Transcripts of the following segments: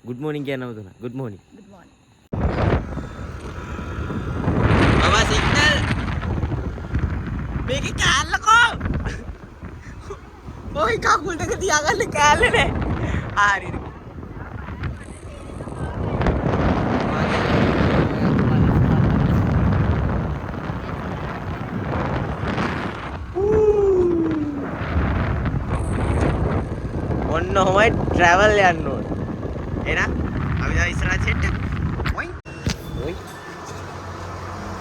Good morning කියනවා දුනා. Good morning. Good morning. Baba signal. මේක කෑල්ලකෝ. ඔය කකුල් දෙක තියාගන්න කෑල්ල නේ. හරි. ඔන්න ඔහමයි travel යන්න ඕනේ. එහෙනම් අපි දැන් ඉස්සරහට සෙට් එක. ඔයි. ඔයි.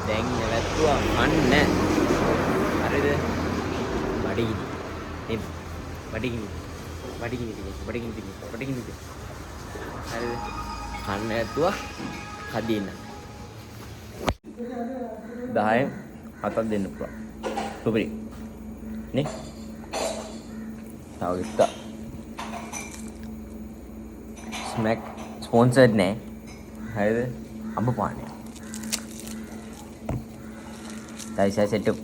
දැන් නැවතුවා අන්න. හරිද? බඩගිනි. එම්. බඩගිනි. බඩගිනි ටික. බඩගිනි ටික. බඩගිනි ටික. හරිද? අන්න නැවතුවා කදින්න. 10 7ක් දෙන්න පුළුවන්. සුපිරි. නේ? තව එක. Smack sponsored නෑ. හරිද? අඹ පානය. ඩයිසා සෙට් එක.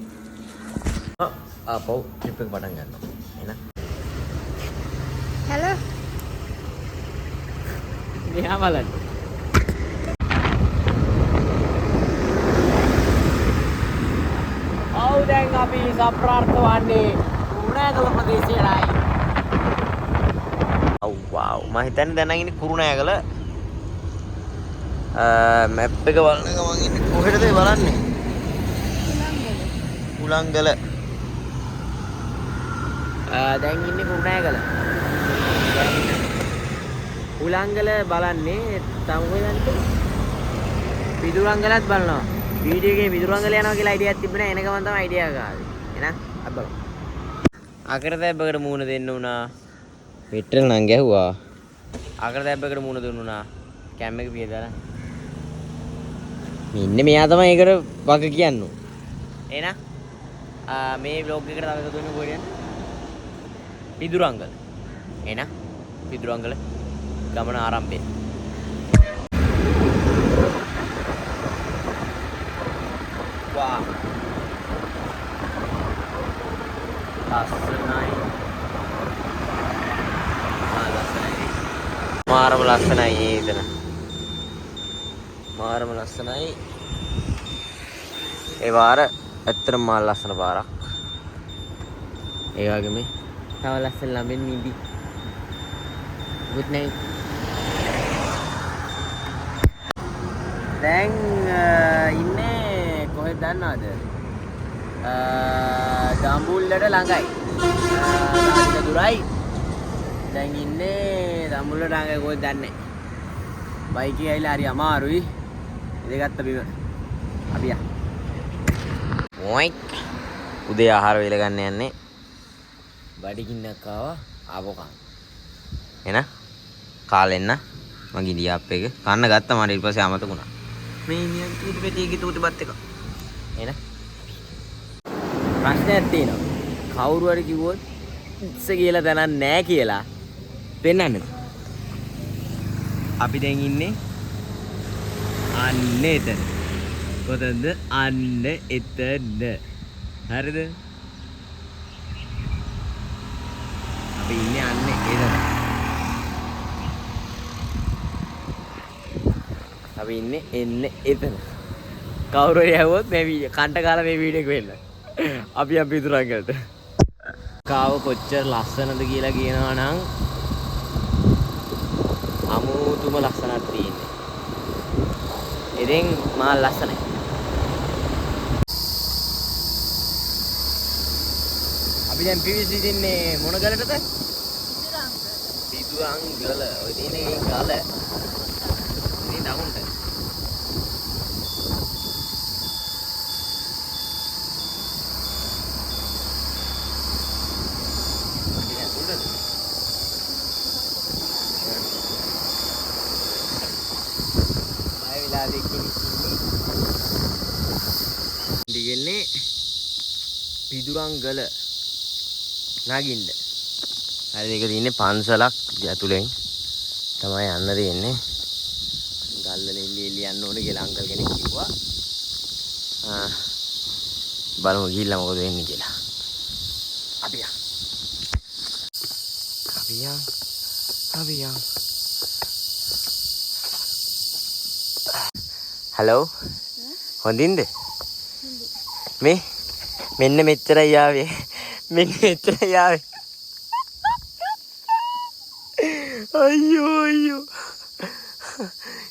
ආපහු ට්‍රිප් එක පටන් ගන්නවා. එහෙනම්. Hello. මෙහා බලන්න. ඔව් දැන් අපි සප්‍රාර්ථ වන්නේ කුරුණෑගල ප්‍රදේශයටයි. ඔව් වව් මම හිතන්නේ දැන් ඉන්නේ කුරුණෑගල මැප් එක බලන ගමන් ඉන්නේ කොහෙටද බලන්නේ? උලංගල. දැන් ඉන්නේ කුරුණෑගල. උලංගල බලන්නේ තම කොහෙද? පිදුරංගලත් බලනවා. වීඩියෝ එකේ පිදුරංගල යනවා කියලා අයිඩියක් තිබුණා. එන ගමන් තමයි අයිඩියා එක ආවේ. එහෙනම් අපි බලමු. අකරතැබ්බකට මූණ දෙන්න උනා. පෙට්‍රල් නම් ගැහුවා. අකරතැබ්බකට මූණ දුන්නුනා. කැම් එක පියදාලා. මෙන්න මෙයා තමයි ඒකට වග කියන්නේ. එහෙනම් මේ vlog එකට තව එකතු වෙන්න කොහෙද යන්නේ? පිදුරංගල. එහෙනම් පිදුරංගල ගමන ආරම්භය. වා. ලස්සනයි. මාරම ලස්සනයි එතන. මාරම ලස්සනයි. ඒ වාර ඇත්තටම මාර ලස්සන පාරක්. ඒ වගේම තව ලස්සන ළමෙන් නිදි. good night. දැන් ඉන්නේ කොහෙද දන්නවද? දඹුල්ලට ළඟයි. නාටික දුරයි. දැන් ඉන්නේ දඹුල්ලට ළඟයි කොහෙද දන්නේ නැහැ. බයික් එකේ ඇවිල්ලා හරි අමාරුයි. ඉඳගත්ත බිම. අපි යා. මොයික්. උදේ ආහාර වේල ගන්න යන්නේ. බඩගින්නක් ආවා ආපෝ කන්න. එන කාලෙන්න මගේ දියාප් එක කන්න ගත්තා මට ඊට පස්සේ අමතක වුණා. මේ ඉන්දියන් තූති පෙට්ටියක තූතිපත් එක. එන ප්‍රශ්නයක් තියෙනවා. කවුරු හරි කිව්වොත් ඉස්ස කියලා දැනක් නැහැ කියලා පෙන්නන්න. අපි දැන් ඉන්නේ අන්න එතන. කොතනද? අන්න එතන. හරිද? අපි ඉන්නේ අන්න එතන. අපි ඉන්නේ එන්නේ එතන. කවුරු හරි ඇහුවොත් මේ වීඩියෝ කන්ට කාලා මේ වීඩියෝ එක වෙන්න. අපි පිටුරංගලට. කාව කොච්චර ලස්සනද කියලා කියනවා නම් අමුතුම ලස්සනක් තියෙන්නේ. ඉතින් මා ලස්සනයි. අපි දැන් පිවිසි ඉන්නේ මොන ගලටද? පිදුරංගල. ඔය තියෙන ඒ ගල. ඉතින් දකුණට. දිගන්නේ පිදුරංගල නගින්න. හරි ඒක තියෙන්නේ පන්සලක් ඇතුලෙන් තමයි යන්න තියෙන්නේ. ගල්වල එල්ලි එල්ලි යන්න ඕනේ කියලා අංකල් කෙනෙක් කිව්වා. බලමු ගිහිල්ලා මොකද වෙන්නේ කියලා. අපි යන්. හලෝ. හොඳින්ද? මේ මෙන්න මෙච්චරයි ආවේ. අයියෝ.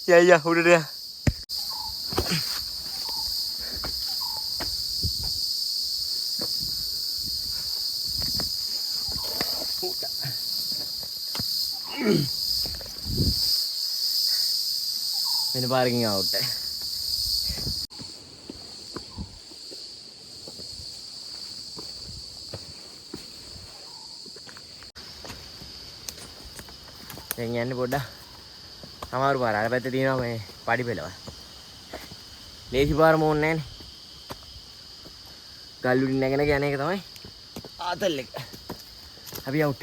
යා උඩට යා. මෙන්න පාර්කින් අවුට්. දැන් යන්නේ පොඩ්ඩක් අමාරු පාර. අර පැත්තේ තියෙනවා මේ පඩි පෙළව. ලේසි පාර මොන්නේ නැහනේ. ගල්ලුඩි නැගෙන යන එක තමයි ආතල් එක. අපි අවුට්.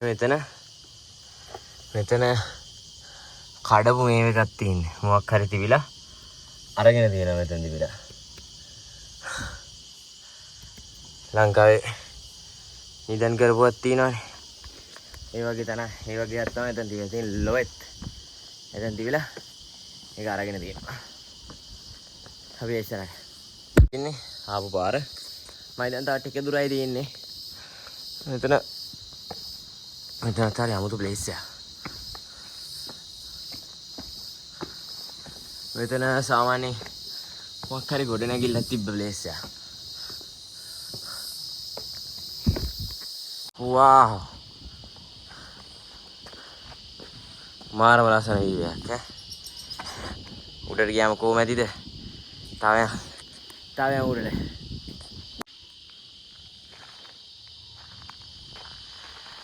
මෙතන කඩපු මේව එකක් තියෙන්නේ. මොකක් හරි තිබිලා අරගෙන තියෙනවා මෙතන තිබිලා. ලංකාවේ නිදන් කරපුවක් තියෙනවානේ. ඒ වගේ තමයි එතන තියෙන්නේ ලොවෙත්. එතන තිබිලා ඒක අරගෙන තියෙනවා. අපි ඉස්සරහ ඉන්නේ ආපු පාර. මම දැන් තාට ටික දුරයි තියෙන්නේ. මෙතන තාරි 아무තු ප්ලේස් එක. මෙතන සාමාන්‍ය මොකක් හරි ගොඩනැගිල්ලක් තිබ්බ ප්ලේස් එක. වාව්. මාරම ලස්සන වීවයක් ඈ. උඩට ගියාම කොහොම ඇතිද? තව උඩට.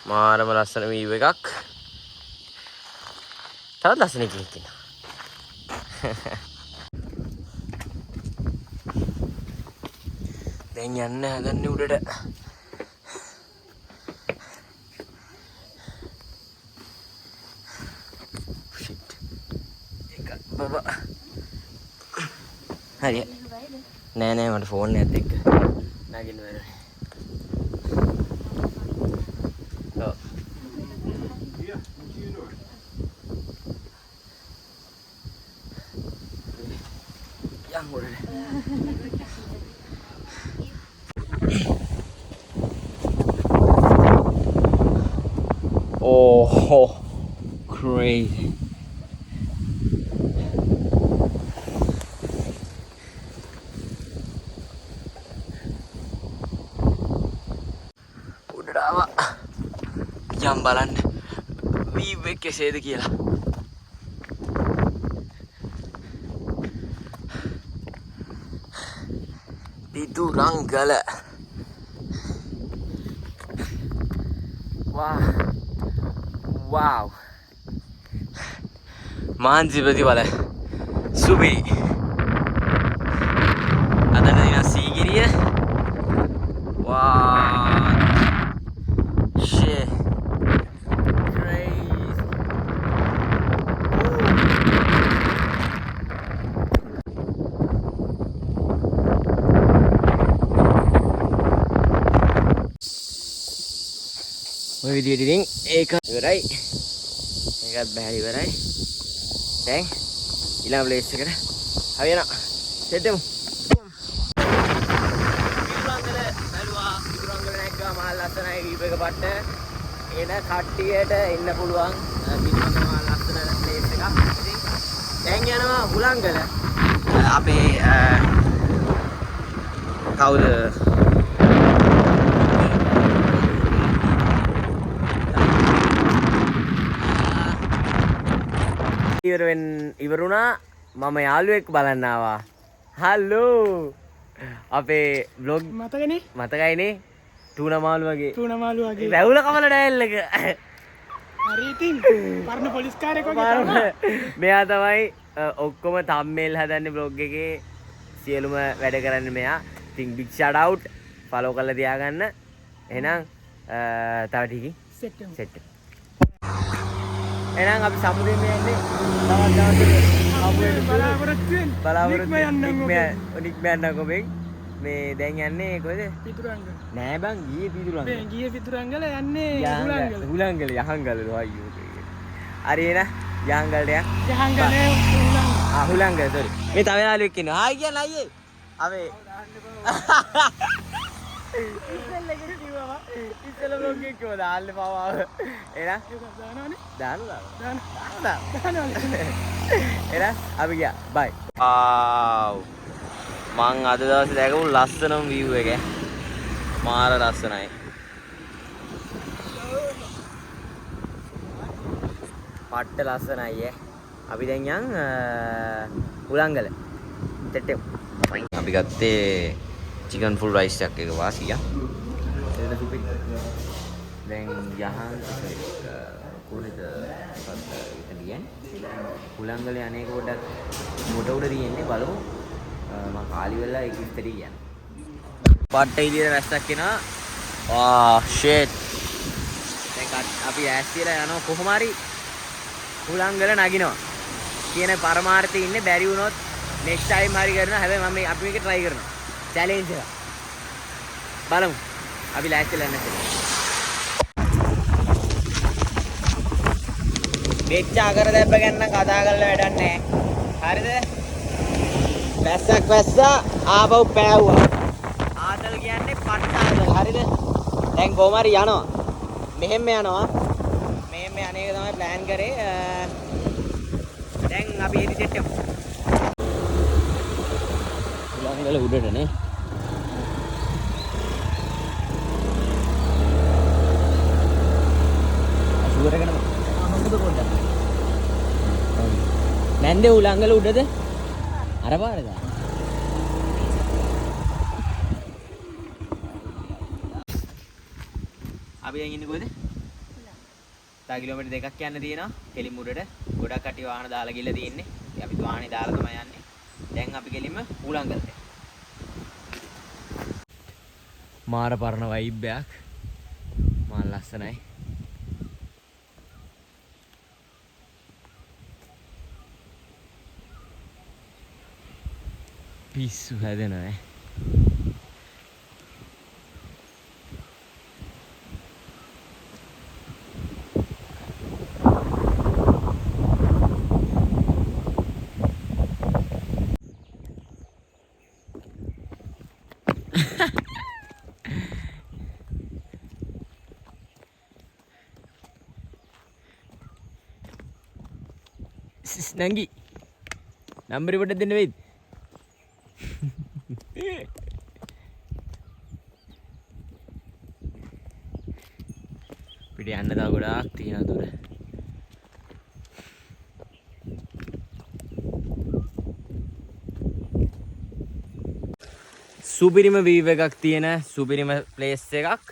මාරම ලස්සන වීව් එකක්. තවත් ලස්සන එකක් ඉන්නවා. දැන් යන්න හදන්නේ උඩට. බබා හරි නෑ මට ෆෝන් එකත් එක්ක නගින්න බැරි. ඔව් යන් උඩට. Oh, crazy. යම් බලන්න වීව් එක කෙසේද කියලා. පිදුරංගල. වාව්. මාන්සි ප්‍රතිඵල සුබී. අදට දින සීගිරිය. Shit. ඔය විදියට ඉතින් ඒක ඉවරයි. ඒකත් බැහැ ඉවරයි. දැන් ඊළඟ ප්ලේස් එකට අපි යනවා. සෙට් වෙමු. විදුරංගල නැග්ගා මහල් ලස්සනයි වීව් එක පට්ට. එන කට්ටියට එන්න පුළුවන් විදුරංගල මහල් ලස්සන ප්ලේස් එකක්. ඉතින් දැන් යනවා හුලංගල. අපේ කවුද ඉවරුණා. මම යාළුවෙක් බලන්න ආවා. හලෝ අපේ බ්ලොග් මතකයිනේ. තූනමාළු වගේ රැවුල කමල ඩෑල් එක. හරි ඉතින් පරණ පොලිස් කාරයෙක් වගේ. මෙයා තමයි ඔක්කොම තම්මේල් හදන්නේ බ්ලොග් එකේ. සියලුම වැඩ කරන්නේ මෙයා. ඉතින් big shout out. follow කරලා තියාගන්න. එහෙනම් තව ටිකකින් සෙට්. එහෙනම් අපි සමුදේ මේ යන්නේ. තවත් දවසක බලාපොරොත්තු නික්මයන්න කොබෙක් මේ දැන් යන්නේ කොද පිතුරංග නෑ බං ගිය පිදුරන් ගිය පිතුරංගල යන්නේ හුලංගල යහංගල අරේන යහංගලටයක් ජහංගලය හුලංගල තොරි මේ තවයාලුවක්කන්න හා කිය අයියේ අපේ ඉස්සල ලෝකෙක්කෝ දාල්ල පවාව එන දාන එන අපි ගියා බයි මං අද දවසේ දැකපු ලස්සනම view එක මාර ලස්සනයි පට්ට ලස්සනයි අපි දැන් යන් උලංගල තෙට්ටෙමු අපි ගත්තේ chicken full rice එකක් එක වාසිය දැන් යහන් කොහෙද ඉතින් උලංගලේ අනේක පොඩක් මොඩ උඩ තියෙන්නේ බලමු මම කාලි වෙලා ඒක ඉස්තරී කියන පට්ට ඉදිරියට රැස්සක් එනවා ආ ෂිට් දැන් අපි ඈස් තියලා යනවා කොහොම හරි උලංගල නගිනවා කියන පරමාර්ථයේ ඉන්නේ බැරි වුණොත් next time හරි කරනවා හැබැයි මම අපි මේක try කරනවා challenge එක බලමු අපි ලෑස්තිලා නැත්නම් වෙච්ච අකර දැබ්බ ගැන කතා කරලා වැඩක් නැහැ හරිද වැස්සක් වැස්සා ආපහු පෑවුවා ආතල් කියන්නේ පට්ට ආතල් හරිද දැන් කොහොම හරි යනවා මෙහෙම යනවා මෙහෙම අනේක තමයි ප්ලෑන් කරේ දැන් අපි එඩිට් එකමු උලංගල උඩටනේ අසුරගෙන මොකද පොඩ්ඩක් නැන්දේ උලංගල උඩද අර පාරද අපි දැන් ඉන්නේ කොහෙද? තා කිලෝමීටර් දෙකක් යන්න තියෙනවා කෙලින් උඩට ගොඩක් කටි වාහන දාලා ගිහලා තියෙන්නේ. ඉතින් අපි වාහනේ දාලා තමයි යන්නේ. දැන් අපි කෙලින්ම උලංගලට. මාර පරණ වයිබ් එකක්. මාර ලස්සනයි. පිස්සු හැදෙනවා නංගි නම්බරේ පොඩ්ඩක් දෙන්න වෙයිද? පිට යන්න තව ගොඩාක් තියෙනවා දුර. සුපිරිම වීව් එකක් තියෙන සුපිරිම ප්ලේස් එකක්.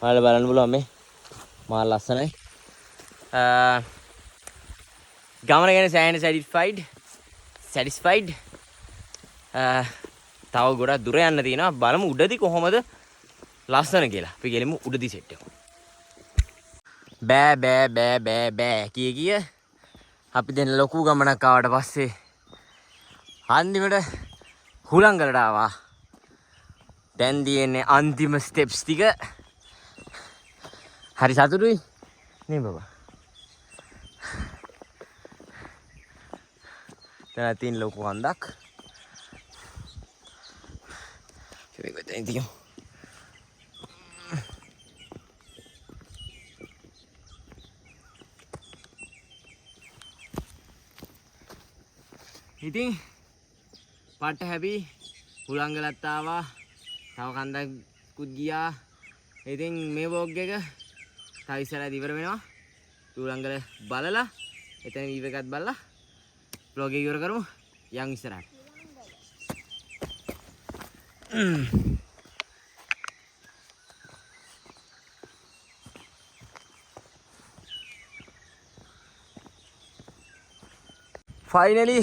ඔයාලා බලන්න පුළුවන් මේ මාර ලස්සනයි. ගමන ගැන සෑහෙන සැටිස්ෆයිඩ්. තව ගොඩක් දුර යන්න තියෙනවා. බලමු උඩදී කොහොමද ලස්සන කියලා. අපි ගෙලිමු උඩදී සෙට් එක. බෑ කිය අපි දැන් ලොකු ගමනක් ආවට පස්සේ අන්තිමට හුලංගලට ආවා. දැන් තියෙන්නේ අන්තිම ස්ටෙප්ස් ටික. හරි සතුටුයි නේ බබා. දැන් තියෙන ලොකු හන්දක්. මේක දැන් තියමු. ඉතින් පට්ට හැපි හුලංගලත් ආවා. තව කන්දකුත් ගියා. ඉතින් මේ වොග් එක තව ඉස්සරහට ඉවර වෙනවා. හුලංගල බලලා එතන වීව් එකත් බලලා vlog එක ඉවර කරමු. යන් ඉස්සරහට. Finally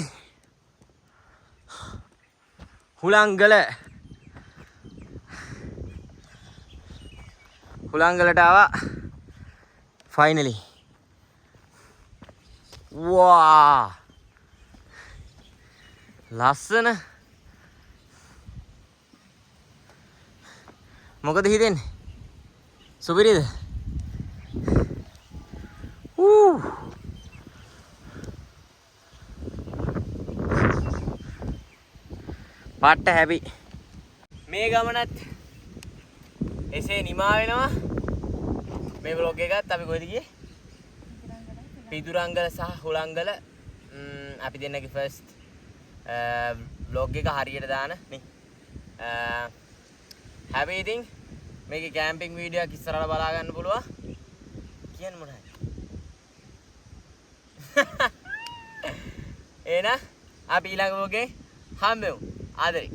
හුලංගලට ආවා. Finally. Wow! ලස්සන මොකද හිතෙන්නේ? සුපිරිද? පට්ට හැපි. මේ ගමනත් එසේ නිමා වෙනවා. මේ vlog එකත් අපි කොහෙද ගියේ? පිදුරංගල සහ හුලංගල. අපි දෙන්නගේ ෆස්ට් vlog එක හරියට දාන නේ. හැබැයි ඉතින් මේකේ කැම්පින් වීඩියෝ එකක් ඉස්සරහට බලා ගන්න පුළුවන්. කියන්න මොනවද? එහෙනම් අපි ඊළඟ vlog එකේ හම්බෙමු. ආදරේ.